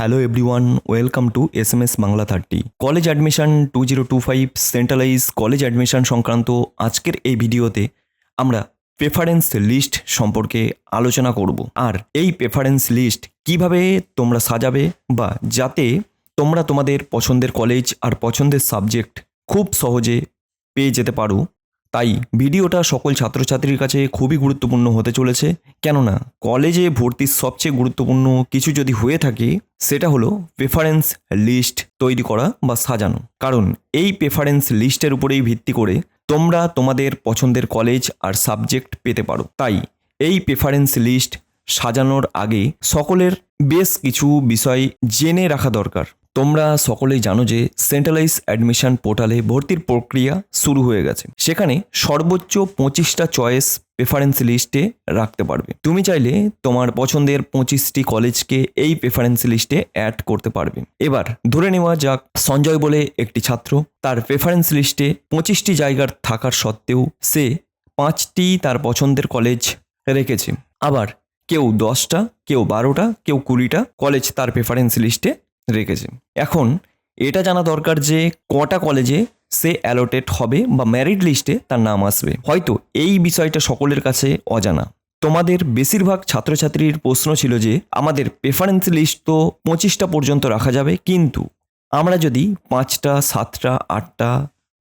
Hello everyone, welcome to SMS Bangla 30। College admission 2025 centralise college admission সংক্রান্ত আজকের এই ভিডিওতে আমরা প্রেফারেন্স লিস্ট সম্পর্কে আলোচনা করব। আর এই প্রেফারেন্স লিস্ট কিভাবে তোমরা সাজাবে বা যাতে তোমরা তোমাদের পছন্দের কলেজ আর পছন্দের সাবজেক্ট খুব সহজে পেয়ে যেতে পারো, তাই ভিডিওটা সকল ছাত্রছাত্রীর কাছে খুবই গুরুত্বপূর্ণ হতে চলেছে। কেননা কলেজে ভর্তির সবচেয়ে গুরুত্বপূর্ণ কিছু যদি হয়ে থাকে সেটা হলো প্রেফারেন্স লিস্ট তৈরি করা বা সাজানো। কারণ এই প্রেফারেন্স লিস্টের উপরেই ভিত্তি করে তোমরা তোমাদের পছন্দের কলেজ আর সাবজেক্ট পেতে পারো। তাই এই প্রেফারেন্স লিস্ট সাজানোর আগে সকলের বেশ কিছু বিষয় জেনে রাখা দরকার। তোমরা সকলেই জানো যে সেন্ট্রালাইজ অ্যাডমিশন পোর্টালে ভর্তির প্রক্রিয়া শুরু হয়ে গেছে। সেখানে সর্বোচ্চ 25টা চয়েস প্রেফারেন্স লিস্টে রাখতে পারবে। তুমি চাইলে তোমার পছন্দের 25টি কলেজকে এই প্রেফারেন্স লিস্টে অ্যাড করতে পারবে। এবার ধরে নেওয়া যাক সঞ্জয় বলে একটি ছাত্র, তার প্রেফারেন্স লিস্টে 25টি জায়গার থাকার সত্ত্বেও সে 5টি তার পছন্দের কলেজ রেখেছে। আবার কেউ 10টা, কেউ 12টা, কেউ 20টা কলেজ তার প্রেফারেন্স লিস্টে রেখেছে। এখন এটা জানা দরকার যে কটা কলেজে সে অ্যালোটেড হবে বা মেরিট লিস্টে তার নাম আসবে। হয়তো এই বিষয়টা সকলের কাছে অজানা। তোমাদের বেশিরভাগ ছাত্রছাত্রীর প্রশ্ন ছিল যে আমাদের প্রেফারেন্স লিস্ট তো 25টা পর্যন্ত রাখা যাবে, কিন্তু আমরা যদি 5টা, 7টা, 8টা,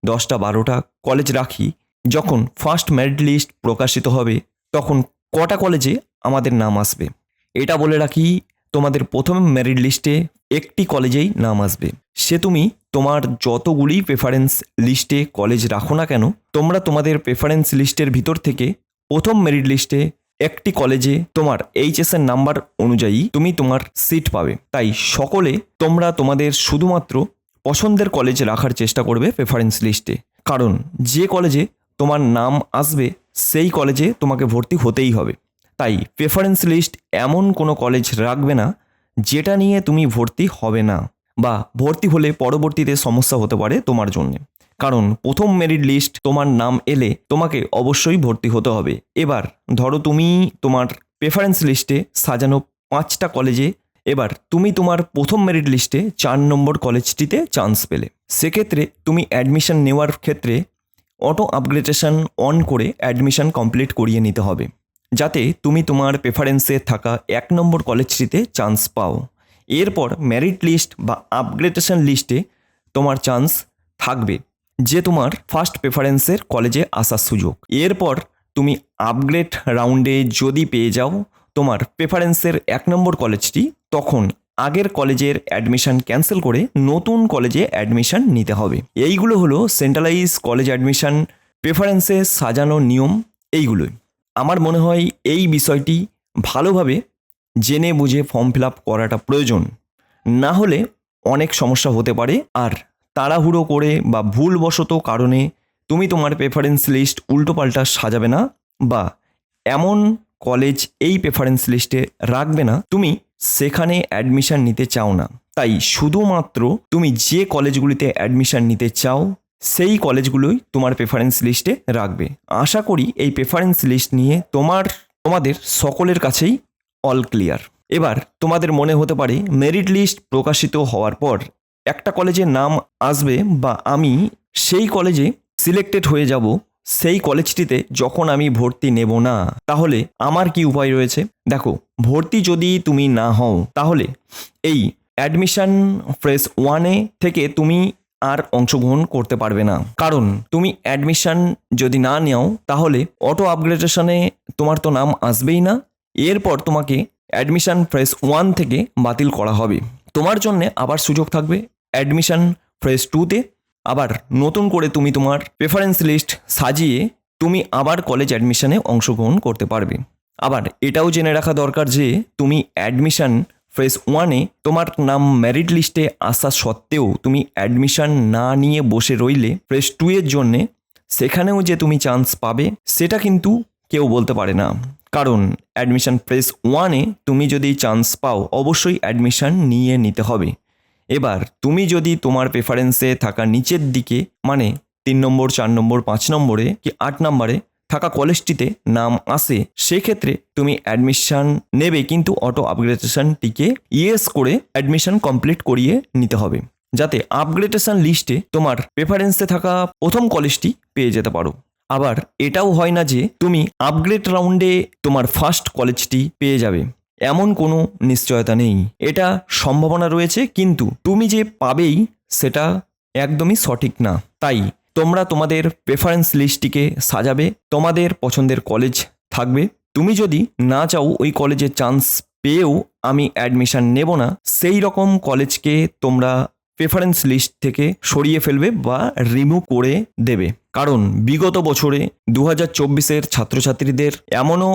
10টা, 12টা কলেজ রাখি, যখন ফার্স্ট মেরিট লিস্ট প্রকাশিত হবে তখন কটা কলেজে আমাদের নাম আসবে? এটা বলে রাখি, তোমাদের প্রথম মেরিট লিস্টে একটি কলেজেই নাম আসবে। সে তুমি তোমার যতগুলি প্রেফারেন্স লিস্টে কলেজ রাখো না কেন, তোমরা তোমাদের প্রেফারেন্স লিস্টের ভিতর থেকে প্রথম মেরিট লিস্টে একটি কলেজে তোমার এইচএসের নাম্বার অনুযায়ী তুমি তোমার সিট পাবে। তাই সকলে তোমরা তোমাদের শুধুমাত্র পছন্দের কলেজ রাখার চেষ্টা করবে প্রেফারেন্স লিস্টে। কারণ যে কলেজে তোমার নাম আসবে সেই কলেজে তোমাকে ভর্তি হতেই হবে। তাই প্রেফারেন্স লিস্ট এমন কোনো কলেজ রাখবে না যেটা নিয়ে তুমি ভর্তি হবে না, বা ভর্তি হলে পরবর্তীতে সমস্যা হতে পারে তোমার জন্য। কারণ প্রথম মেরিট লিস্ট তোমার নাম এলে তোমাকে অবশ্যই ভর্তি হতে হবে। এবার ধরো তুমি তোমার প্রেফারেন্স লিস্টে সাজানো 5টা কলেজে এবার তুমি তোমার প্রথম মেরিট লিস্টে 4 নম্বর কলেজটিতে চান্স পেলে। সেক্ষেত্রে তুমি অ্যাডমিশন নেওয়ার ক্ষেত্রে অটো আপগ্রেডেশন অন করে অ্যাডমিশন কমপ্লিট করিয়ে নিতে হবে, যাতে তুমি তোমার প্রেফারেন্সে থাকা 1 নম্বর কলেজটিতে চান্স পাও। এরপর মেরিট লিস্ট বা আপগ্রেডেশন লিস্টে তোমার চান্স থাকবে যে তোমার ফার্স্ট প্রেফারেন্সের কলেজে আসার সুযোগ। এরপর তুমি আপগ্রেড রাউন্ডে যদি পেয়ে যাও তোমার প্রেফারেন্সের 1 নম্বর কলেজটি, তখন আগের কলেজের অ্যাডমিশন ক্যান্সেল করে নতুন কলেজে অ্যাডমিশন নিতে হবে। এইগুলো হলো সেন্ট্রালাইজ কলেজ অ্যাডমিশন প্রেফারেন্সে সাজানো নিয়ম। এইগুলোই আমার মনে হয় এই বিষয়টি ভালোভাবে জেনে বুঝে ফর্ম ফিল আপ করাটা প্রয়োজন, না হলে অনেক সমস্যা হতে পারে। আর তাড়াহুড়ো করে বা ভুলবশত কারণে তুমি তোমার প্রেফারেন্স লিস্ট উল্টোপাল্টা সাজাবে না, বা এমন কলেজ এই প্রেফারেন্স লিস্টে রাখবে না তুমি সেখানে অ্যাডমিশন নিতে চাও না। তাই শুধুমাত্র তুমি যে কলেজগুলিতে অ্যাডমিশন নিতে চাও সেই কলেজগুলোই তোমার প্রেফারেন্স লিস্টে রাখবে। আশা করি এই প্রেফারেন্স লিস্ট নিয়ে তোমাদের সকলের কাছেই অল ক্লিয়ার। এবার তোমাদের মনে হতে পারে মেরিট লিস্ট প্রকাশিত হওয়ার পর একটা কলেজের নাম আসবে বা আমি সেই কলেজে সিলেক্টেড হয়ে যাব, সেই কলেজটিতে যখন আমি ভর্তি নেব না, তাহলে আমার কি উপায় রয়েছে? দেখো, ভর্তি যদি তুমি না হও তাহলে এই অ্যাডমিশন ফেজ 1 থেকে তুমি আর অংশগ্রহণ করতে পারবে না। কারণ তুমি অ্যাডমিশন যদি না নেও তাহলে অটো আপগ্রেডেশনে তোমার তো নাম আসবেই না। এরপর তোমাকে অ্যাডমিশন ফেজ 1 থেকে বাতিল করা হবে। তোমার জন্যে আবার সুযোগ থাকবে অ্যাডমিশন ফেজ 2তে আবার নতুন করে তুমি তোমার প্রেফারেন্স লিস্ট সাজিয়ে তুমি আবার কলেজ অ্যাডমিশনে অংশগ্রহণ করতে পারবে। আবার এটাও জেনে রাখা দরকার যে তুমি অ্যাডমিশন ফেজ 1 তোমার নাম মেরিট লিস্টে আসা সত্ত্বেও তুমি অ্যাডমিশন না নিয়ে বসে রইলে ফেজ 2 এর জন্যে সেখানেও যে তুমি চান্স পাবে সেটা কিন্তু কেউ বলতে পারে না। কারণ অ্যাডমিশন ফেজ 1 তুমি যদি চান্স পাও অবশ্যই অ্যাডমিশন নিয়ে নিতে হবে। এবার তুমি যদি তোমার প্রেফারেন্সে থাকা নিচের দিকে মানে 3 নম্বর, 4 নম্বর, 5 নম্বরে কি 8 নম্বরে থাকা কলেজটিতে নাম আসে, সেক্ষেত্রে তুমি অ্যাডমিশন নেবে, কিন্তু অটো আপগ্রেডেশনটিকে ইয়েস করে অ্যাডমিশন কমপ্লিট করিয়ে নিতে হবে, যাতে আপগ্রেডেশন লিস্টে তোমার প্রেফারেন্সে থাকা প্রথম কলেজটি পেয়ে যেতে পারো। আবার এটাও হয় না যে তুমি আপগ্রেড রাউন্ডে তোমার ফার্স্ট কলেজটি পেয়ে যাবে, এমন কোনো নিশ্চয়তা নেই। এটা সম্ভাবনা রয়েছে, কিন্তু তুমি যে পাবেই সেটা একদমই সঠিক না। তাই তোমরা তোমাদের প্রেফারেন্স লিস্টটিকে সাজাবে, তোমাদের পছন্দের কলেজ থাকবে। তুমি যদি না চাও ওই কলেজে চান্স পেয়েও আমি অ্যাডমিশন নেব না, সেই রকম কলেজকে তোমরা প্রেফারেন্স লিস্ট থেকে সরিয়ে ফেলবে বা রিমুভ করে দেবে। কারণ বিগত বছরে 2024-এর ছাত্রছাত্রীদের এমনও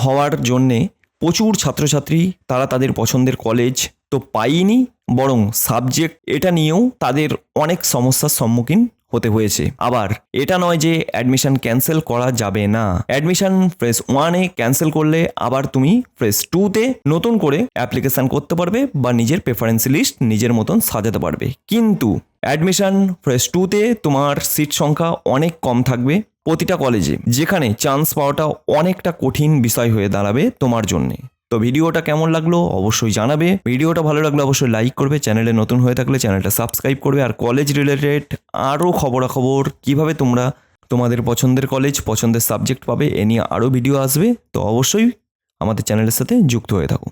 হওয়ার জন্যে প্রচুর ছাত্রছাত্রী তারা তাদের পছন্দের কলেজ তো পায়নি, বরং সাবজেক্ট এটা নিয়েও তাদের অনেক সমস্যার সম্মুখীন হতে হয়েছে। আবার এটা নয় যে অ্যাডমিশন ক্যান্সেল করা যাবে না। অ্যাডমিশন ফ্রেশ 1-এ ক্যান্সেল করলে আবার তুমি ফ্রেশ 2-তে নতুন করে অ্যাপ্লিকেশান করতে পারবে বা নিজের প্রেফারেন্স লিস্ট নিজের মতন সাজাতে পারবে। কিন্তু অ্যাডমিশন ফ্রেশ 2-তে তোমার সিট সংখ্যা অনেক কম থাকবে প্রতিটা কলেজে, যেখানে চান্স পাওয়াটা অনেকটা কঠিন বিষয় হয়ে দাঁড়াবে তোমার জন্যে। তো ভিডিওটা কেমন লাগলো অবশ্যই জানাবে। ভিডিওটা ভালো লাগলে অবশ্যই লাইক করবে, চ্যানেলে নতুন হয়ে থাকলে চ্যানেলটা সাবস্ক্রাইব করবে। আর কলেজ রিলেটেড আরও খবরাখবর কীভাবে তোমরা তোমাদের পছন্দের কলেজ পছন্দের সাবজেক্ট পাবে এ নিয়ে আরও ভিডিও আসবে, তো অবশ্যই আমাদের চ্যানেলের সাথে যুক্ত হয়ে থাকো।